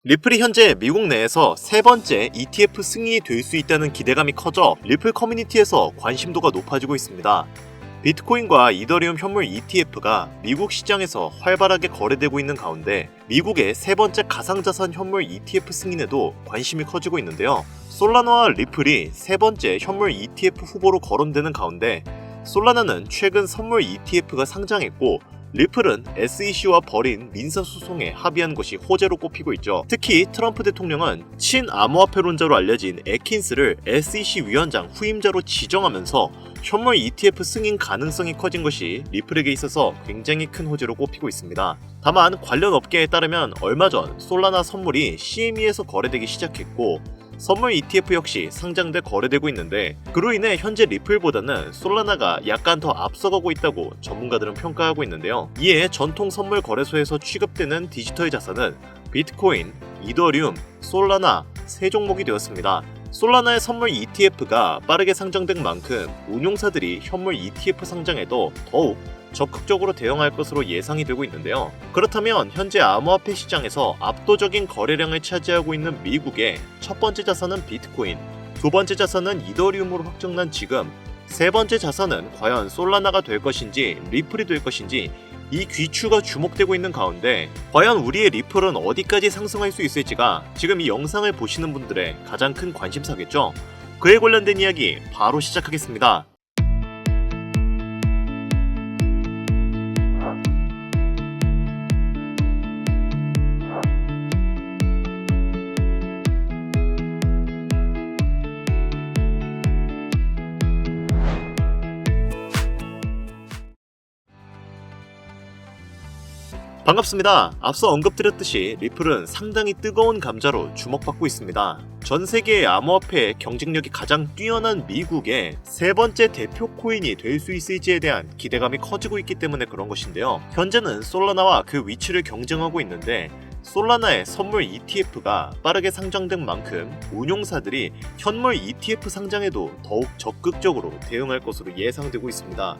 리플이 현재 미국 내에서 세 번째 ETF 승인이 될 수 있다는 기대감이 커져 리플 커뮤니티에서 관심도가 높아지고 있습니다. 비트코인과 이더리움 현물 ETF가 미국 시장에서 활발하게 거래되고 있는 가운데 미국의 세 번째 가상자산 현물 ETF 승인에도 관심이 커지고 있는데요. 솔라나와 리플이 세 번째 현물 ETF 후보로 거론되는 가운데 솔라나는 최근 선물 ETF가 상장했고 리플은 SEC와 벌인 민사소송에 합의한 것이 호재로 꼽히고 있죠. 특히 트럼프 대통령은 친암호화폐론자로 알려진 애킨스를 SEC 위원장 후임자로 지정하면서 현물 ETF 승인 가능성이 커진 것이 리플에게 있어서 굉장히 큰 호재로 꼽히고 있습니다. 다만 관련 업계에 따르면 얼마 전 솔라나 선물이 CME에서 거래되기 시작했고 선물 ETF 역시 상장돼 거래되고 있는데 그로 인해 현재 리플보다는 솔라나가 약간 더 앞서가고 있다고 전문가들은 평가하고 있는데요. 이에 전통 선물 거래소에서 취급되는 디지털 자산은 비트코인, 이더리움, 솔라나 세 종목이 되었습니다. 솔라나의 선물 ETF가 빠르게 상장된 만큼 운용사들이 현물 ETF 상장에도 더욱 적극적으로 대응할 것으로 예상이 되고 있는데요. 그렇다면 현재 암호화폐 시장에서 압도적인 거래량을 차지하고 있는 미국의 첫 번째 자산은 비트코인, 두 번째 자산은 이더리움으로 확정난 지금 세 번째 자산은 과연 솔라나가 될 것인지 리플이 될 것인지 이 귀추가 주목되고 있는 가운데 과연 우리의 리플은 어디까지 상승할 수 있을지가 지금 이 영상을 보시는 분들의 가장 큰 관심사겠죠. 그에 관련된 이야기 바로 시작하겠습니다. 반갑습니다. 앞서 언급드렸듯이 리플은 상당히 뜨거운 감자로 주목받고 있습니다. 전 세계의 암호화폐의 경쟁력이 가장 뛰어난 미국의 세 번째 대표 코인이 될 수 있을지에 대한 기대감이 커지고 있기 때문에 그런 것인데요. 현재는 솔라나와 그 위치를 경쟁하고 있는데 솔라나의 선물 ETF가 빠르게 상장된 만큼 운용사들이 현물 ETF 상장에도 더욱 적극적으로 대응할 것으로 예상되고 있습니다.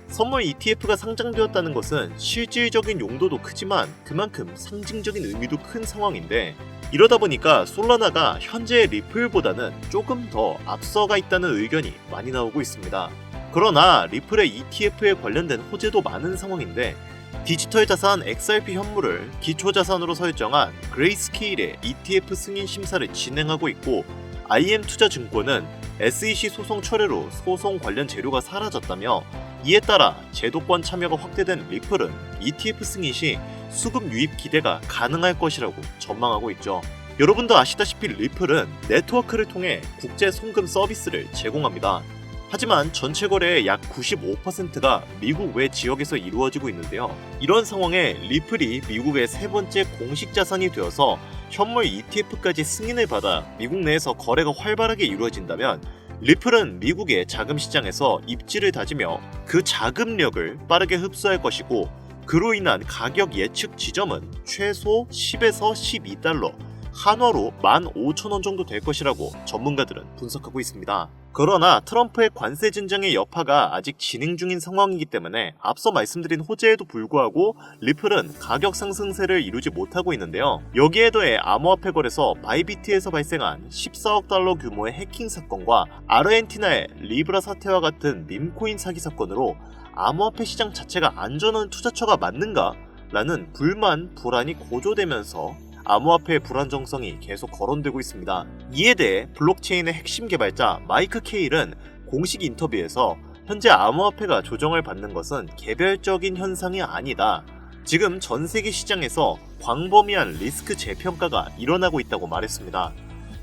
선물 ETF가 상장되었다는 것은 실질적인 용도도 크지만 그만큼 상징적인 의미도 큰 상황인데 이러다 보니까 솔라나가 현재의 리플보다는 조금 더 앞서가 있다는 의견이 많이 나오고 있습니다. 그러나 리플의 ETF에 관련된 호재도 많은 상황인데 디지털 자산 XRP 현물을 기초자산으로 설정한 그레이스케일의 ETF 승인 심사를 진행하고 있고 IM투자증권은 SEC 소송 철회로 소송 관련 재료가 사라졌다며 이에 따라 제도권 참여가 확대된 리플은 ETF 승인 시 수급 유입 기대가 가능할 것이라고 전망하고 있죠. 여러분도 아시다시피 리플은 네트워크를 통해 국제 송금 서비스를 제공합니다. 하지만 전체 거래의 약 95%가 미국 외 지역에서 이루어지고 있는데요. 이런 상황에 리플이 미국의 세 번째 공식 자산이 되어서 현물 ETF까지 승인을 받아 미국 내에서 거래가 활발하게 이루어진다면 리플은 미국의 자금 시장에서 입지를 다지며 그 자금력을 빠르게 흡수할 것이고 그로 인한 가격 예측 지점은 최소 10에서 12달러, 한화로 15,000원 정도 될 것이라고 전문가들은 분석하고 있습니다. 그러나 트럼프의 관세 진정의 여파가 아직 진행 중인 상황이기 때문에 앞서 말씀드린 호재에도 불구하고 리플은 가격 상승세를 이루지 못하고 있는데요. 여기에 더해 암호화폐 거래소 바이비트에서 발생한 14억 달러 규모의 해킹 사건과 아르헨티나의 리브라 사태와 같은 밈코인 사기 사건으로 암호화폐 시장 자체가 안전한 투자처가 맞는가? 라는 불만이 고조되면서 암호화폐의 불안정성이 계속 거론되고 있습니다. 이에 대해 블록체인의 핵심 개발자 마이크 케일은 공식 인터뷰에서 현재 암호화폐가 조정을 받는 것은 개별적인 현상이 아니다. 지금 전 세계 시장에서 광범위한 리스크 재평가가 일어나고 있다고 말했습니다.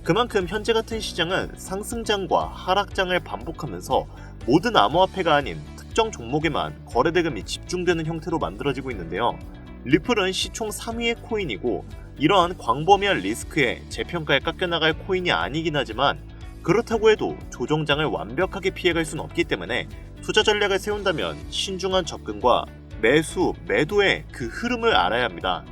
그만큼 현재 같은 시장은 상승장과 하락장을 반복하면서 모든 암호화폐가 아닌 특정 종목에만 거래 대금이 집중되는 형태로 만들어지고 있는데요. 리플은 시총 3위의 코인이고 이러한 광범위한 리스크에 재평가에 깎여나갈 코인이 아니긴 하지만 그렇다고 해도 조정장을 완벽하게 피해갈 수는 없기 때문에 투자 전략을 세운다면 신중한 접근과 매수, 매도의 그 흐름을 알아야 합니다.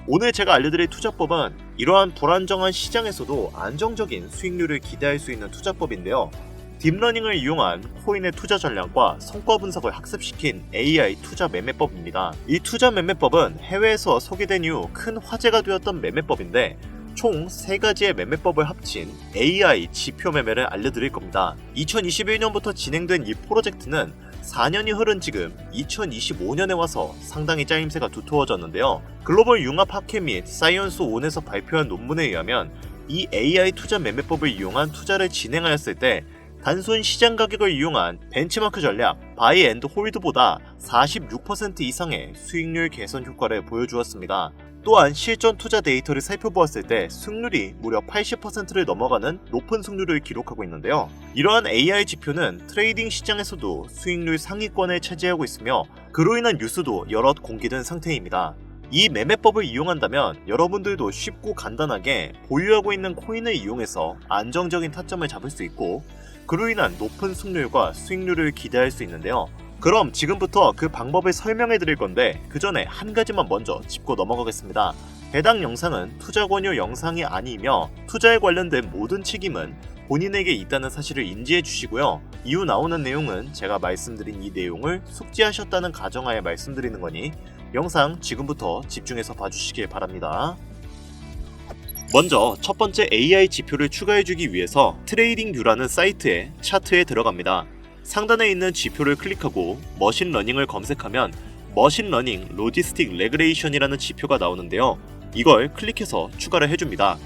오늘 제가 알려드릴 투자법은 이러한 불안정한 시장에서도 안정적인 수익률을 기대할 수 있는 투자법인데요. 딥러닝을 이용한 코인의 투자 전략과 성과 분석을 학습시킨 AI 투자 매매법입니다. 이 투자 매매법은 해외에서 소개된 이후 큰 화제가 되었던 매매법인데 총 3가지의 매매법을 합친 AI 지표 매매를 알려드릴 겁니다. 2021년부터 진행된 이 프로젝트는 4년이 흐른 지금 2025년에 와서 상당히 짜임새가 두터워졌는데요. 글로벌 융합 학회 및 사이언스 온에서 발표한 논문에 의하면 이 AI 투자 매매법을 이용한 투자를 진행하였을 때 단순 시장 가격을 이용한 벤치마크 전략 바이 앤드 홀드보다 46% 이상의 수익률 개선 효과를 보여주었습니다. 또한 실전 투자 데이터를 살펴보았을 때 승률이 무려 80%를 넘어가는 높은 승률을 기록하고 있는데요. 이러한 AI 지표는 트레이딩 시장에서도 수익률 상위권을 차지하고 있으며 그로 인한 뉴스도 여럿 공개된 상태입니다. 이 매매법을 이용한다면 여러분들도 쉽고 간단하게 보유하고 있는 코인을 이용해서 안정적인 타점을 잡을 수 있고 그로 인한 높은 승률과 수익률을 기대할 수 있는데요. 그럼 지금부터 그 방법을 설명해 드릴 건데 그 전에 한 가지만 먼저 짚고 넘어가겠습니다. 해당 영상은 투자 권유 영상이 아니며 투자에 관련된 모든 책임은 본인에게 있다는 사실을 인지해 주시고요. 이후 나오는 내용은 제가 말씀드린 이 내용을 숙지하셨다는 가정하에 말씀드리는 거니 영상 지금부터 집중해서 봐주시길 바랍니다. 먼저 첫 번째 AI 지표를 추가해주기 위해서 트레이딩뷰라는 사이트의 차트에 들어갑니다. 상단에 있는 지표를 클릭하고 머신러닝을 검색하면 머신러닝 로지스틱 레그레이션이라는 지표가 나오는데요. 이걸 클릭해서 추가를 해줍니다.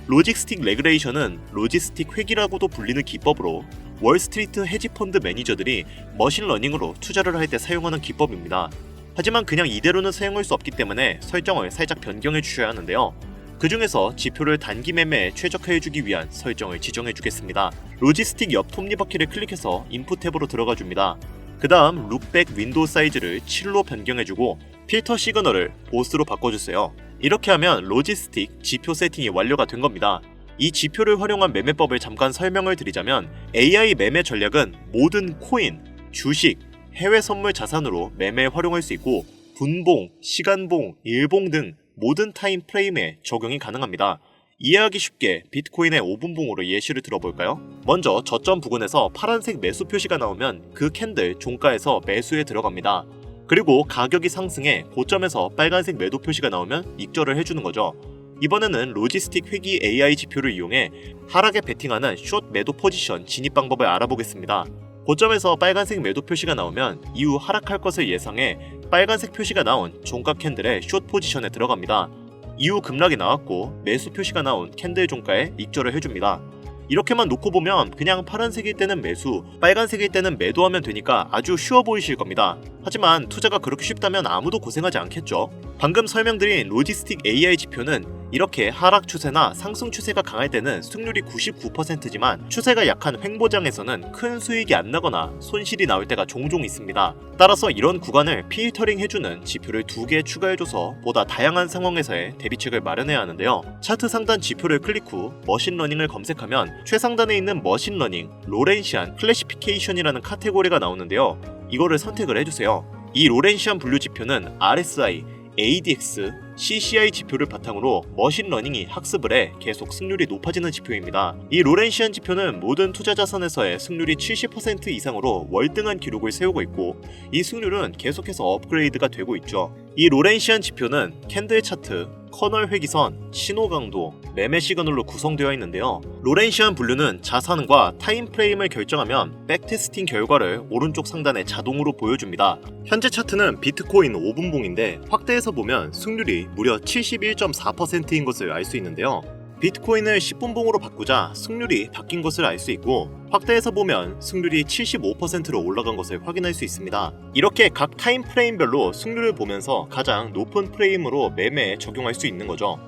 로지스틱 레그레이션은 로지스틱 회귀라고도 불리는 기법으로 월스트리트 헤지펀드 매니저들이 머신러닝으로 투자를 할 때 사용하는 기법입니다. 하지만 그냥 이대로는 사용할 수 없기 때문에 설정을 살짝 변경해 주셔야 하는데요. 그 중에서 지표를 단기 매매에 최적화해주기 위한 설정을 지정해주겠습니다. 로지스틱 옆 톱니바퀴를 클릭해서 인풋 탭으로 들어가줍니다. 그 다음 룩백 윈도우 사이즈를 7로 변경해주고 필터 시그널을 보스로 바꿔주세요. 이렇게 하면 로지스틱 지표 세팅이 완료가 된 겁니다. 이 지표를 활용한 매매법을 잠깐 설명을 드리자면 AI 매매 전략은 모든 코인, 주식, 해외 선물 자산으로 매매에 활용할 수 있고 분봉, 시간봉, 일봉 등 모든 타임 프레임에 적용이 가능합니다. 이해하기 쉽게 비트코인의 5분봉으로 예시를 들어볼까요? 먼저 저점 부근에서 파란색 매수 표시가 나오면 그 캔들 종가에서 매수에 들어갑니다. 그리고 가격이 상승해 고점에서 빨간색 매도 표시가 나오면 익절을 해주는 거죠. 이번에는 로지스틱 회귀 AI 지표를 이용해 하락에 베팅하는 숏 매도 포지션 진입 방법을 알아보겠습니다. 고점에서 빨간색 매도 표시가 나오면 이후 하락할 것을 예상해 빨간색 표시가 나온 종가 캔들의 숏 포지션에 들어갑니다. 이후 급락이 나왔고 매수 표시가 나온 캔들 종가에 익절을 해줍니다. 이렇게만 놓고 보면 그냥 파란색일 때는 매수, 빨간색일 때는 매도하면 되니까 아주 쉬워 보이실 겁니다. 하지만 투자가 그렇게 쉽다면 아무도 고생하지 않겠죠. 방금 설명드린 로지스틱 AI 지표는 이렇게 하락 추세나 상승 추세가 강할 때는 승률이 99%지만 추세가 약한 횡보장에서는 큰 수익이 안 나거나 손실이 나올 때가 종종 있습니다. 따라서 이런 구간을 필터링 해주는 지표를 2개 추가해줘서 보다 다양한 상황에서의 대비책을 마련해야 하는데요. 차트 상단 지표를 클릭 후 머신러닝을 검색하면 최상단에 있는 머신러닝 로렌시안 클래시피케이션이라는 카테고리가 나오는데요. 이거를 선택을 해주세요. 이 로렌시안 분류 지표는 RSI, ADX, CCI 지표를 바탕으로 머신러닝이 학습을 해 계속 승률이 높아지는 지표입니다. 이 로렌시안 지표는 모든 투자 자산에서의 승률이 70% 이상으로 월등한 기록을 세우고 있고 이 승률은 계속해서 업그레이드가 되고 있죠. 이 로렌시안 지표는 캔들 차트, 커널 회기선, 신호 강도, 매매 시그널로 구성되어 있는데요. 로렌시안 분류는 자산과 타임프레임을 결정하면 백테스팅 결과를 오른쪽 상단에 자동으로 보여줍니다. 현재 차트는 비트코인 5분봉인데 확대해서 보면 승률이 무려 71.4%인 것을 알 수 있는데요. 비트코인을 10분봉으로 바꾸자 승률이 바뀐 것을 알 수 있고 확대해서 보면 승률이 75%로 올라간 것을 확인할 수 있습니다. 이렇게 각 타임 프레임별로 승률을 보면서 가장 높은 프레임으로 매매에 적용할 수 있는 거죠.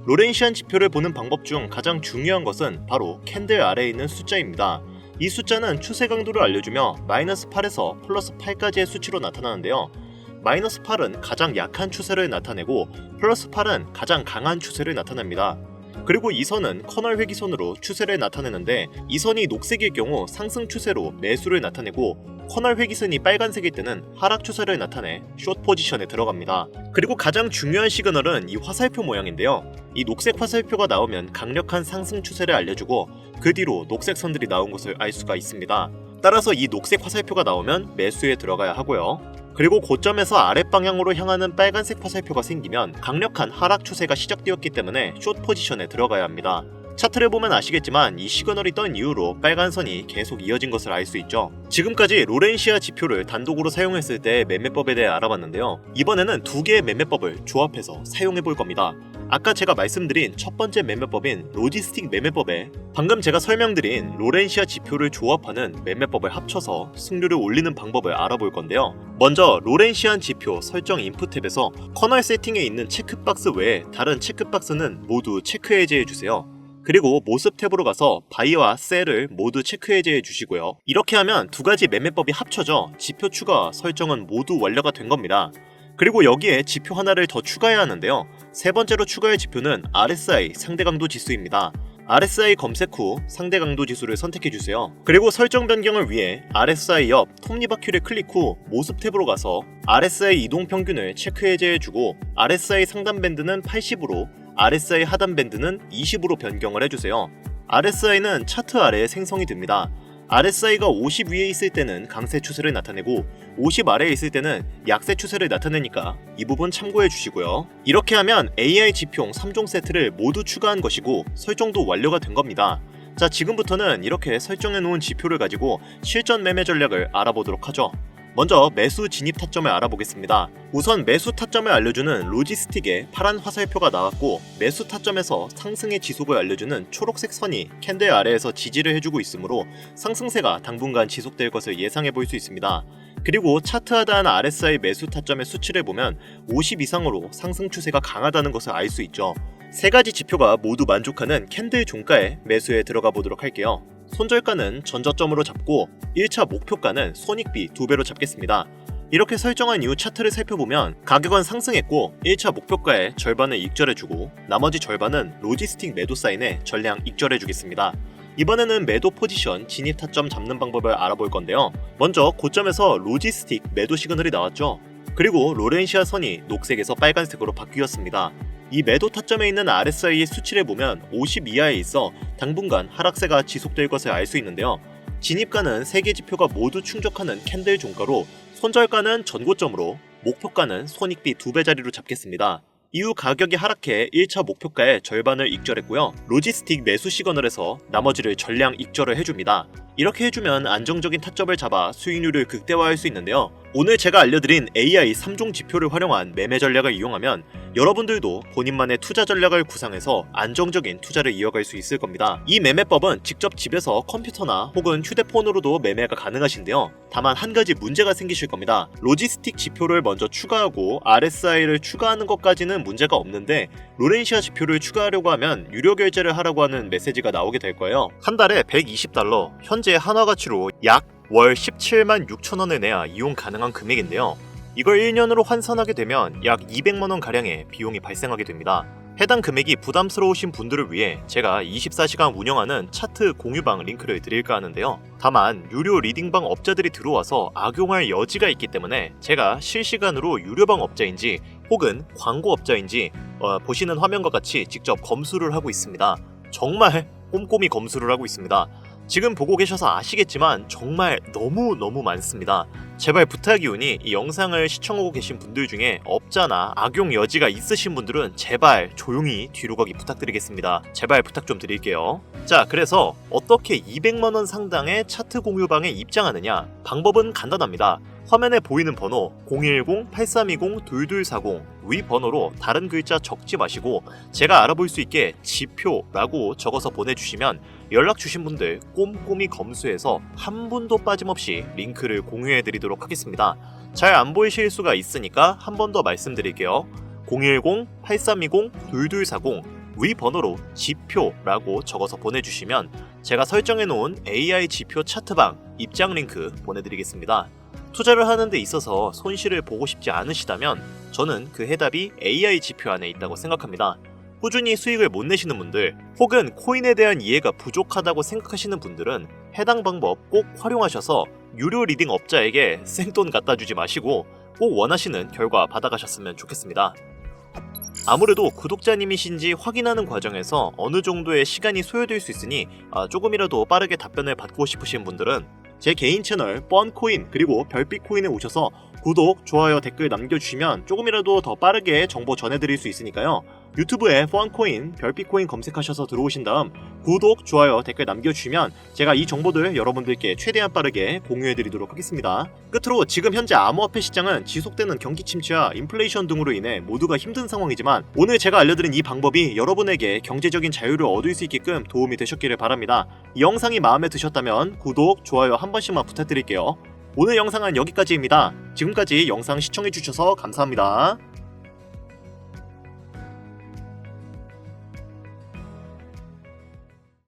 로렌시안 지표를 보는 방법 중 가장 중요한 것은 바로 캔들 아래에 있는 숫자입니다. 이 숫자는 추세 강도를 알려주며 -8에서 +8까지의 수치로 나타나는데요. -8은 가장 약한 추세를 나타내고 +8은 가장 강한 추세를 나타냅니다. 그리고 이 선은 커널 회기선으로 추세를 나타내는데 이 선이 녹색일 경우 상승 추세로 매수를 나타내고 커널 회기선이 빨간색일 때는 하락 추세를 나타내 숏 포지션에 들어갑니다. 그리고 가장 중요한 시그널은 이 화살표 모양인데요. 이 녹색 화살표가 나오면 강력한 상승 추세를 알려주고 그 뒤로 녹색 선들이 나온 것을 알 수가 있습니다. 따라서 이 녹색 화살표가 나오면 매수에 들어가야 하고요. 그리고 고점에서 아랫방향으로 향하는 빨간색 화살표가 생기면 강력한 하락 추세가 시작되었기 때문에 숏 포지션에 들어가야 합니다. 차트를 보면 아시겠지만 이 시그널이 떤 이후로 빨간 선이 계속 이어진 것을 알 수 있죠. 지금까지 로렌시아 지표를 단독으로 사용했을 때 매매법에 대해 알아봤는데요. 이번에는 두 개의 매매법을 조합해서 사용해 볼 겁니다. 아까 제가 말씀드린 첫 번째 매매법인 로지스틱 매매법에 방금 제가 설명드린 로렌시아 지표를 조합하는 매매법을 합쳐서 승률을 올리는 방법을 알아볼 건데요. 먼저 로렌시안 지표 설정 인풋 탭에서 커널 세팅에 있는 체크박스 외에 다른 체크박스는 모두 체크 해제해 주세요. 그리고 모습 탭으로 가서 바이와 셀을 모두 체크 해제해 주시고요. 이렇게 하면 두 가지 매매법이 합쳐져 지표 추가 설정은 모두 완료가 된 겁니다. 그리고 여기에 지표 하나를 더 추가해야 하는데요. 세 번째로 추가할 지표는 RSI 상대강도 지수입니다. RSI 검색 후 상대강도 지수를 선택해주세요. 그리고 설정 변경을 위해 RSI 옆 톱니바퀴를 클릭 후 모습 탭으로 가서 RSI 이동 평균을 체크 해제해주고 RSI 상단 밴드는 80으로 RSI 하단 밴드는 20으로 변경을 해주세요. RSI는 차트 아래에 생성이 됩니다. RSI가 50 위에 있을 때는 강세 추세를 나타내고 50 아래에 있을 때는 약세 추세를 나타내니까 이 부분 참고해 주시고요. 이렇게 하면 AI 지표용 3종 세트를 모두 추가한 것이고 설정도 완료가 된 겁니다. 자, 지금부터는 이렇게 설정해 놓은 지표를 가지고 실전 매매 전략을 알아보도록 하죠. 먼저 매수 진입 타점을 알아보겠습니다. 우선 매수 타점을 알려주는 로지스틱에 파란 화살표가 나왔고 매수 타점에서 상승의 지속을 알려주는 초록색 선이 캔들 아래에서 지지를 해주고 있으므로 상승세가 당분간 지속될 것을 예상해 볼 수 있습니다. 그리고 차트 하단 RSI 매수 타점의 수치를 보면 50 이상으로 상승 추세가 강하다는 것을 알 수 있죠. 세 가지 지표가 모두 만족하는 캔들 종가에 매수에 들어가 보도록 할게요. 손절가는 전저점으로 잡고 1차 목표가는 손익비 2배로 잡겠습니다. 이렇게 설정한 이후 차트를 살펴보면 가격은 상승했고 1차 목표가의 절반을 익절해주고 나머지 절반은 로지스틱 매도 사인에 전량 익절해주겠습니다. 이번에는 매도 포지션 진입 타점 잡는 방법을 알아볼 건데요. 먼저 고점에서 로지스틱 매도 시그널이 나왔죠. 그리고 로렌시아 선이 녹색에서 빨간색으로 바뀌었습니다. 이 매도 타점에 있는 RSI의 수치를 보면 50 이하에 있어 당분간 하락세가 지속될 것을 알 수 있는데요. 진입가는 3개 지표가 모두 충족하는 캔들 종가로 손절가는 전고점으로 목표가는 손익비 2배 자리로 잡겠습니다. 이후 가격이 하락해 1차 목표가의 절반을 익절했고요. 로지스틱 매수 시그널에서 나머지를 전량 익절을 해줍니다. 이렇게 해주면 안정적인 타점을 잡아 수익률을 극대화할 수 있는데요. 오늘 제가 알려드린 AI 3종 지표를 활용한 매매 전략을 이용하면 여러분들도 본인만의 투자 전략을 구상해서 안정적인 투자를 이어갈 수 있을 겁니다. 이 매매법은 직접 집에서 컴퓨터나 혹은 휴대폰으로도 매매가 가능하신데요. 다만 한 가지 문제가 생기실 겁니다. 로지스틱 지표를 먼저 추가하고 RSI를 추가하는 것까지는 문제가 없는데 로렌시아 지표를 추가하려고 하면 유료 결제를 하라고 하는 메시지가 나오게 될 거예요. 한 달에 $120, 현재 한화 가치로 약 월 17만 6천 원을 내야 이용 가능한 금액인데요. 이걸 1년으로 환산하게 되면 약 200만 원 가량의 비용이 발생하게 됩니다. 해당 금액이 부담스러우신 분들을 위해 제가 24시간 운영하는 차트 공유방 링크를 드릴까 하는데요. 다만 유료 리딩방 업자들이 들어와서 악용할 여지가 있기 때문에 제가 실시간으로 유료방 업자인지 혹은 광고 업자인지 보시는 화면과 같이 직접 검수를 하고 있습니다. 정말 꼼꼼히 검수를 하고 있습니다. 지금 보고 계셔서 아시겠지만 정말 너무 많습니다. 제발 부탁이오니 이 영상을 시청하고 계신 분들 중에 업자나 악용 여지가 있으신 분들은 제발 조용히 뒤로 가기 부탁드리겠습니다. 제발 부탁 좀 드릴게요. 자, 그래서 어떻게 200만원 상당의 차트 공유방에 입장하느냐? 방법은 간단합니다. 화면에 보이는 번호 010-8320-2240 위 번호로 다른 글자 적지 마시고 제가 알아볼 수 있게 지표라고 적어서 보내주시면 연락 주신 분들 꼼꼼히 검수해서 한 분도 빠짐없이 링크를 공유해드리도록 하겠습니다. 잘 안 보이실 수가 있으니까 한 번 더 말씀드릴게요. 010-8320-2240 위 번호로 지표라고 적어서 보내주시면 제가 설정해놓은 AI 지표 차트방 입장 링크 보내드리겠습니다. 투자를 하는 데 있어서 손실을 보고 싶지 않으시다면 저는 그 해답이 AI 지표 안에 있다고 생각합니다. 꾸준히 수익을 못 내시는 분들 혹은 코인에 대한 이해가 부족하다고 생각하시는 분들은 해당 방법 꼭 활용하셔서 유료 리딩 업자에게 생돈 갖다 주지 마시고 꼭 원하시는 결과 받아가셨으면 좋겠습니다. 아무래도 구독자님이신지 확인하는 과정에서 어느 정도의 시간이 소요될 수 있으니 조금이라도 빠르게 답변을 받고 싶으신 분들은 제 개인 채널 뻔코인 그리고 별빛코인에 오셔서 구독, 좋아요, 댓글 남겨주시면 조금이라도 더 빠르게 정보 전해드릴 수 있으니까요. 유튜브에 펀코인, 별빛코인 검색하셔서 들어오신 다음 구독, 좋아요, 댓글 남겨주시면 제가 이 정보들 여러분들께 최대한 빠르게 공유해드리도록 하겠습니다. 끝으로 지금 현재 암호화폐 시장은 지속되는 경기 침체와 인플레이션 등으로 인해 모두가 힘든 상황이지만 오늘 제가 알려드린 이 방법이 여러분에게 경제적인 자유를 얻을 수 있게끔 도움이 되셨기를 바랍니다. 이 영상이 마음에 드셨다면 구독, 좋아요 한 번씩만 부탁드릴게요. 오늘 영상은 여기까지입니다. 지금까지 영상 시청해주셔서 감사합니다.